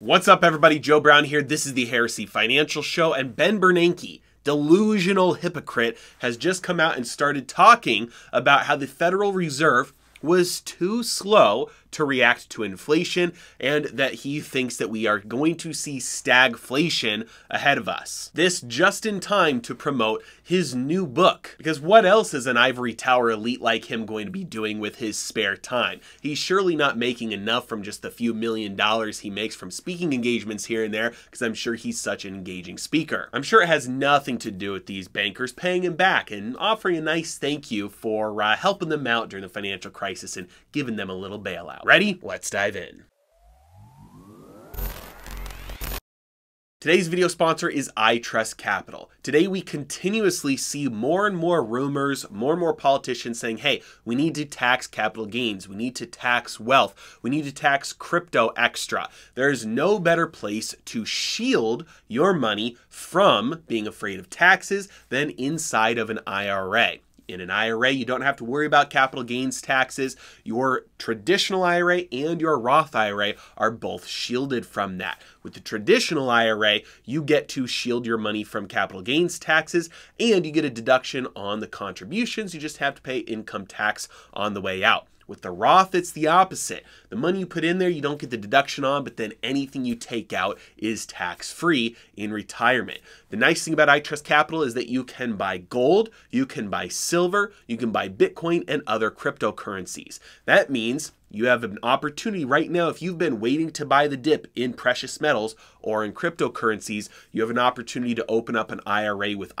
What's up, everybody? Joe Brown here. This is the Heresy Financial Show, and Ben Bernanke, delusional hypocrite, has just come out and started talking about how the Federal Reserve was too slow to react to inflation, and that he thinks that we are going to see stagflation ahead of us. This just in time to promote his new book, because what else is an ivory tower elite like him going to be doing with his spare time? He's surely not making enough from just the few $1,000,000 he makes from speaking engagements here and there, because I'm sure he's such an engaging speaker. I'm sure it has nothing to do with these bankers paying him back and offering a nice thank you for helping them out during the financial crisis and giving them a little bailout. Ready? Let's dive in. Today's video sponsor is Capital. Today we continuously see more and more rumors, more and more politicians saying, hey, we need to tax capital gains, we need to tax wealth, we need to tax crypto extra. There is no better place to shield your money from being afraid of taxes than inside of an IRA. In an IRA, you don't have to worry about capital gains taxes. Your traditional IRA and your Roth IRA are both shielded from that. With the traditional IRA, you get to shield your money from capital gains taxes, and you get a deduction on the contributions. You just have to pay income tax on the way out. With the Roth, it's the opposite. The money you put in there, you don't get the deduction on, but then anything you take out is tax-free in retirement. The nice thing about Capital is that you can buy gold, you can buy silver, you can buy Bitcoin and other cryptocurrencies. That means you have an opportunity right now. If you've been waiting to buy the dip in precious metals or in cryptocurrencies, you have an opportunity to open up an IRA with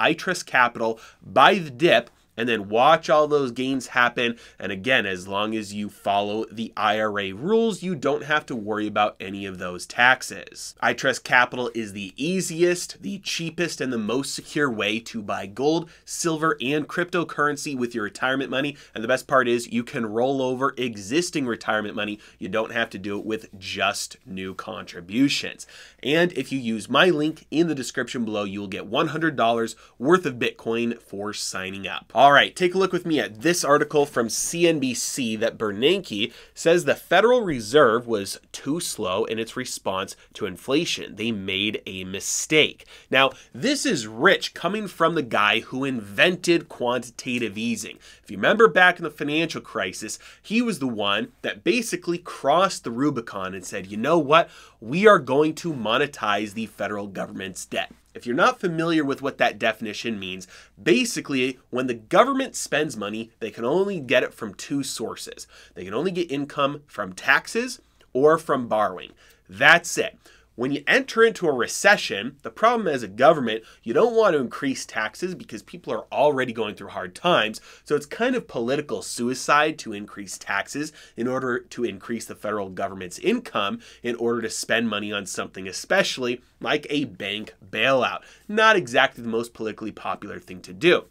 Capital, buy the dip, and then watch all those gains happen. And again, as long as you follow the IRA rules, you don't have to worry about any of those taxes. Capital is the easiest, the cheapest, and the most secure way to buy gold, silver, and cryptocurrency with your retirement money. And the best part is you can roll over existing retirement money. You don't have to do it with just new contributions. And if you use my link in the description below, you will get $100 worth of Bitcoin for signing up. All right, take a look with me at this article from CNBC that Bernanke says the Federal Reserve was too slow in its response to inflation. They made a mistake. Now, this is rich coming from the guy who invented quantitative easing. If you remember back in the financial crisis, he was the one that basically crossed the Rubicon and said, you know what? We are going to monetize the federal government's debt. If you're not familiar with what that definition means, basically, when the government spends money, they can only get it from two sources. They can only get income from taxes or from borrowing. That's it. When you enter into a recession, the problem as a government, you don't want to increase taxes because people are already going through hard times. So it's kind of political suicide to increase taxes in order to increase the federal government's income in order to spend money on something, especially like a bank bailout. Not exactly the most politically popular thing to do.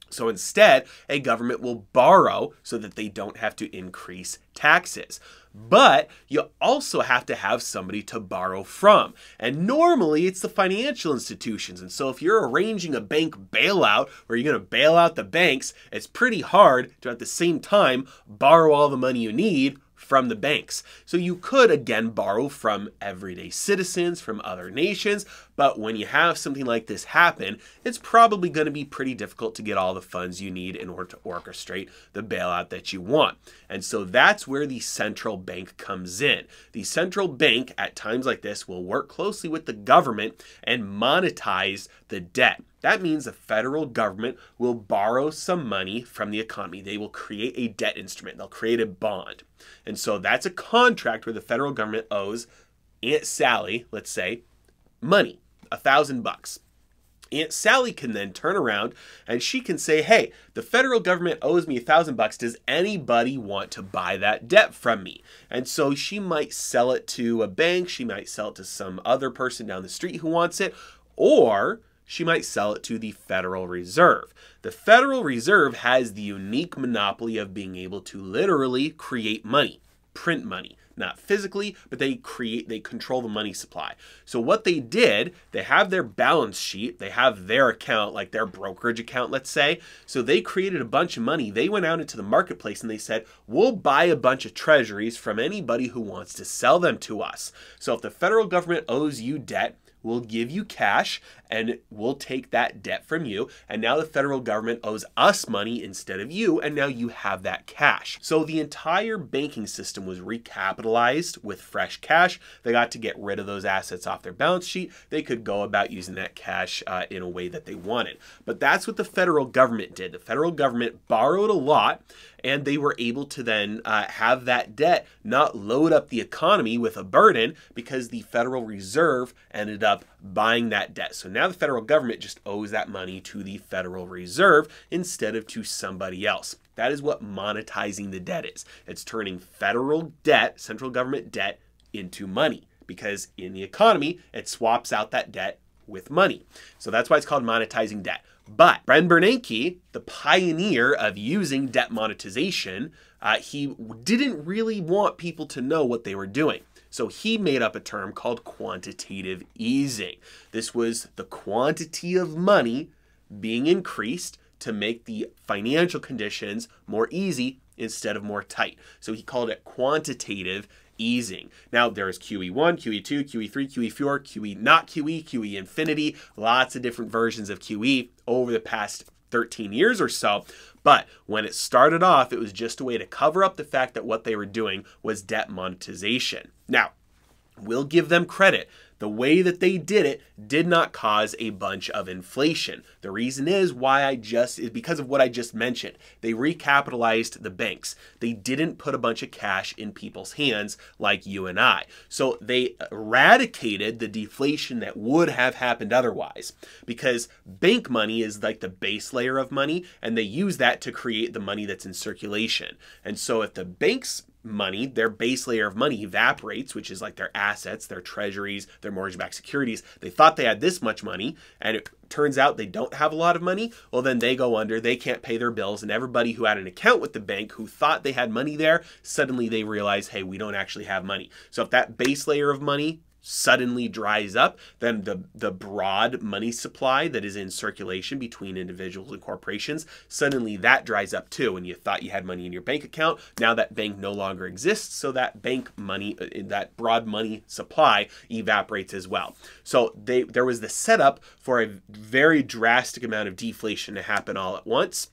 So instead, a government will borrow so that they don't have to increase taxes. But you also have to have somebody to borrow from. And normally it's the financial institutions. And so if you're arranging a bank bailout where you're going to bail out the banks, it's pretty hard to at the same time borrow all the money you need from the banks. So you could again borrow from everyday citizens, from other nations, but when you have something like this happen, it's probably going to be pretty difficult to get all the funds you need in order to orchestrate the bailout that you want. And so that's where the central bank comes in. The central bank at times like this will work closely with the government and monetize the debt. That means the federal government will borrow some money from the economy. They will create a debt instrument. They'll create a bond. And so that's a contract where the federal government owes Aunt Sally, let's say, money, $1,000. Aunt Sally can then turn around and she can say, hey, the federal government owes me $1,000. Does anybody want to buy that debt from me? And so she might sell it to a bank. She might sell it to some other person down the street who wants it, or she might sell it to the Federal Reserve. The Federal Reserve has the unique monopoly of being able to literally create money, print money, not physically, but they control the money supply. So what they did, they have their balance sheet, they have their account, like their brokerage account, let's say. So they created a bunch of money. They went out into the marketplace and they said, we'll buy a bunch of treasuries from anybody who wants to sell them to us. So if the federal government owes you debt, we'll give you cash and we'll take that debt from you. And now the federal government owes us money instead of you, and now you have that cash. So the entire banking system was recapitalized with fresh cash. They got to get rid of those assets off their balance sheet. They could go about using that cash in a way that they wanted. But that's what the federal government did. The federal government borrowed a lot, and they were able to then have that debt not load up the economy with a burden, because the Federal Reserve ended up buying that debt. So now the federal government just owes that money to the Federal Reserve instead of to somebody else. That is what monetizing the debt is. It's turning federal debt, central government debt, into money, because in the economy, it swaps out that debt with money. So that's why it's called monetizing debt. But Bernanke, the pioneer of using debt monetization, he didn't really want people to know what they were doing. So he made up a term called quantitative easing. This was the quantity of money being increased to make the financial conditions more easy instead of more tight. So he called it quantitative easing. Now there's QE1, QE2, QE3, QE4, QE not QE, QE infinity, lots of different versions of QE over the past 13 years or so. But when it started off, it was just a way to cover up the fact that what they were doing was debt monetization. Now, we'll give them credit. The way that they did it did not cause a bunch of inflation. The reason is because of what I just mentioned. They recapitalized the banks. They didn't put a bunch of cash in people's hands like you and I. So they eradicated the deflation that would have happened otherwise, because bank money is like the base layer of money, and they use that to create the money that's in circulation. And so if the banks money, their base layer of money evaporates, which is like their assets, their treasuries, their mortgage-backed securities. They thought they had this much money, and it turns out they don't have a lot of money. Well, then they go under, they can't pay their bills, and everybody who had an account with the bank who thought they had money there, suddenly they realize, hey, we don't actually have money. So if that base layer of money suddenly dries up, then the broad money supply that is in circulation between individuals and corporations, suddenly that dries up too. And you thought you had money in your bank account, now that bank no longer exists, so that bank money, that broad money supply evaporates as well. So there was the setup for a very drastic amount of deflation to happen all at once.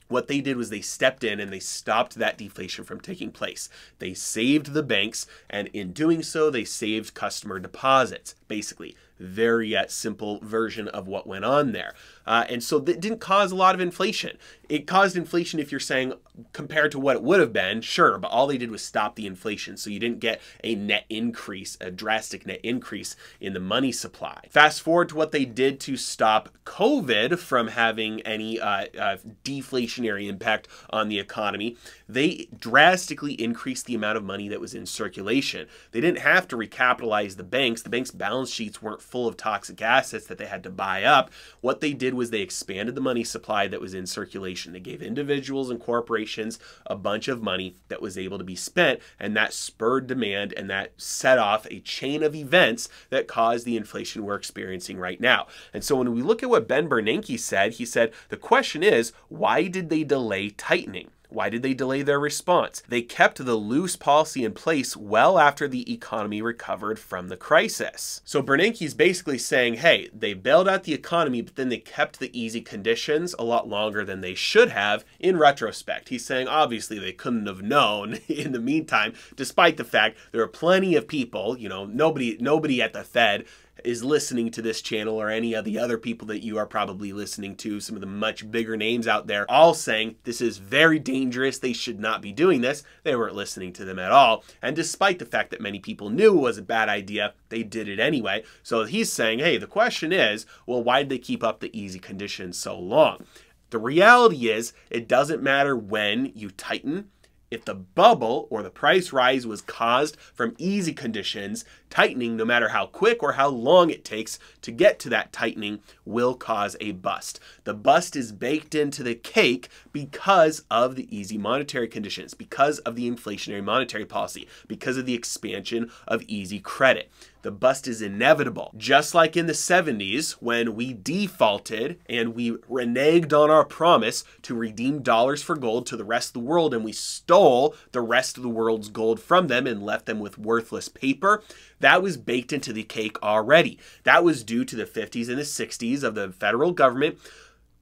What they did was they stepped in and they stopped that deflation from taking place. They saved the banks, and in doing so, they saved customer deposits, basically. Very simple version of what went on there. And so that didn't cause a lot of inflation. It caused inflation if you're saying compared to what it would have been, sure, but all they did was stop the inflation. So you didn't get a net increase, a drastic net increase in the money supply. Fast forward to what they did to stop COVID from having any deflationary impact on the economy. They drastically increased the amount of money that was in circulation. They didn't have to recapitalize the banks. The banks' balance sheets weren't full of toxic assets that they had to buy up. What they did was they expanded the money supply that was in circulation. They gave individuals and corporations a bunch of money that was able to be spent, and that spurred demand, and that set off a chain of events that caused the inflation we're experiencing right now. And so when we look at what Ben Bernanke said, he said, the question is, why did they delay tightening? Why did they delay their response? They kept the loose policy in place well after the economy recovered from the crisis. So Bernanke's basically saying, hey, they bailed out the economy, but then they kept the easy conditions a lot longer than they should have in retrospect. He's saying, obviously, they couldn't have known in the meantime, despite the fact there are plenty of people, nobody at the Fed is listening to this channel, or any of the other people that you are probably listening to, some of the much bigger names out there, all saying this is very dangerous, they should not be doing this. They weren't listening to them at all. And despite the fact that many people knew it was a bad idea, they did it anyway. So he's saying, hey, the question is, well, why did they keep up the easy conditions so long? The reality is, it doesn't matter when you tighten. if the bubble or the price rise was caused from easy conditions, tightening, no matter how quick or how long it takes to get to that tightening, will cause a bust. The bust is baked into the cake because of the easy monetary conditions, because of the inflationary monetary policy, because of the expansion of easy credit. The bust is inevitable. Just like in the 70s when we defaulted and we reneged on our promise to redeem dollars for gold to the rest of the world, and we stole the rest of the world's gold from them and left them with worthless paper, that was baked into the cake already. That was due to the 50s and the 60s of the federal government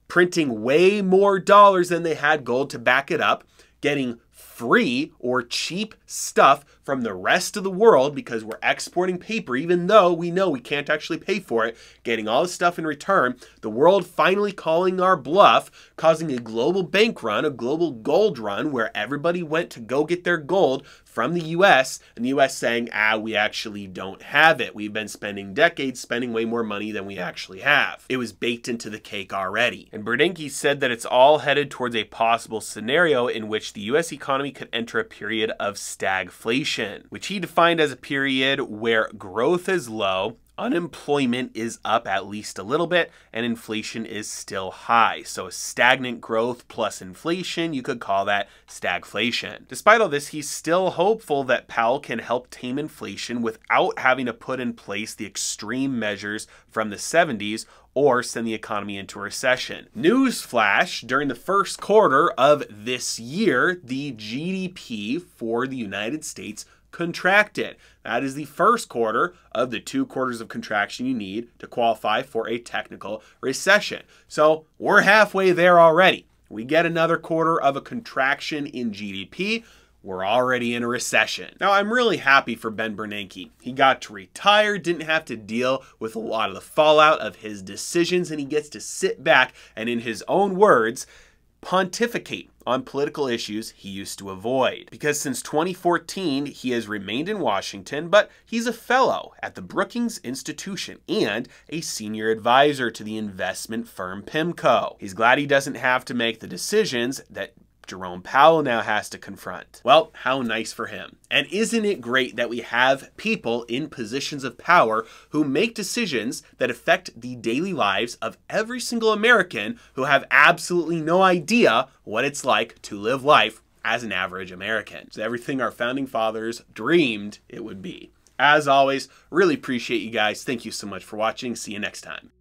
printing way more dollars than they had gold to back it up, getting free or cheap stuff from the rest of the world because we're exporting paper, even though we know we can't actually pay for it, getting all this stuff in return, the world finally calling our bluff, causing a global bank run, a global gold run, where everybody went to go get their gold from the US, and the US saying, we actually don't have it. We've been spending decades spending way more money than we actually have. It was baked into the cake already. And Bernanke said that it's all headed towards a possible scenario in which the US economy could enter a period of stagflation, which he defined as a period where growth is low, unemployment is up at least a little bit, and inflation is still high. So stagnant growth plus inflation, you could call that stagflation. Despite all this, he's still hopeful that Powell can help tame inflation without having to put in place the extreme measures from the 70s or send the economy into a recession. Newsflash, during the first quarter of this year, the GDP for the United States contracted. That is the first quarter of the 2 quarters of contraction you need to qualify for a technical recession. So we're halfway there already. We get another quarter of a contraction in GDP, we're already in a recession. Now, I'm really happy for Ben Bernanke. He got to retire, didn't have to deal with a lot of the fallout of his decisions, and he gets to sit back and, in his own words, pontificate on political issues he used to avoid. Because since 2014, he has remained in Washington, but he's a fellow at the Brookings Institution and a senior advisor to the investment firm PIMCO. He's glad he doesn't have to make the decisions that Jerome Powell now has to confront. Well, how nice for him. And isn't it great that we have people in positions of power who make decisions that affect the daily lives of every single American who have absolutely no idea what it's like to live life as an average American. It's everything our founding fathers dreamed it would be. As always, really appreciate you guys. Thank you so much for watching. See you next time.